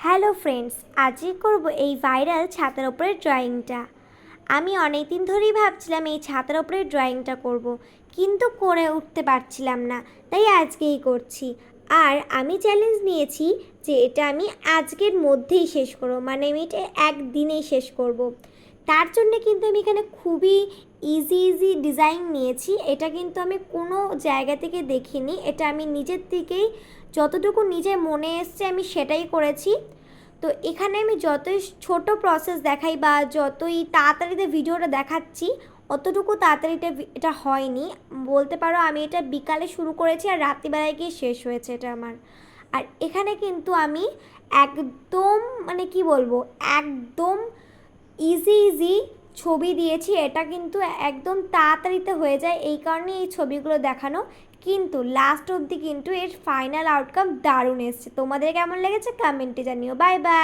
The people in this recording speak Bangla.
হ্যালো ফ্রেন্ডস, আজই করব এই ভাইরাল ছাতার উপরে ড্রয়িংটা। আমি অনেক দিন ধরেই ভাবছিলাম এই ছাতার উপরে ড্রয়িংটা করব, কিন্তু করে উঠতে পারছিলাম না, তাই আজকেই করছি। আর আমি চ্যালেঞ্জ নিয়েছি যে এটা আমি আজকের মধ্যেই শেষ করব, মানে আমি এটা একদিনেই শেষ করব। তার জন্য কিন্তু আমি এখানে খুবই ইজি ডিজাইন নিয়েছি। এটা কিন্তু আমি কোনো জায়গা থেকে দেখিনি, এটা আমি নিজের থেকেই যতটুকু নিজের মনে এসছে আমি সেটাই করেছি। তো এখানে আমি যতই ছোট প্রসেস দেখাই বা যতই তাড়াতাড়িতে ভিডিওটা দেখাচ্ছি, অতটুকু তাড়াতাড়িতে এটা হয়নি। বলতে পারো আমি এটা বিকালে শুরু করেছি আর রাত্রিবেলায় গিয়ে শেষ হয়েছে এটা আমার। আর এখানে কিন্তু আমি একদম মানে কি বলবো, একদম ইজি ছবি দিয়েছি। এটা কিন্তু একদম তাড়াতাড়িতে হয়ে যায়, এই কারণে এই ছবিগুলো দেখানো। কিন্তু লাস্ট অবধি কিন্তু এর ফাইনাল আউটকাম দারুণ এসছে। তোমাদের কেমন লেগেছে কমেন্টে জানিও। Bye bye.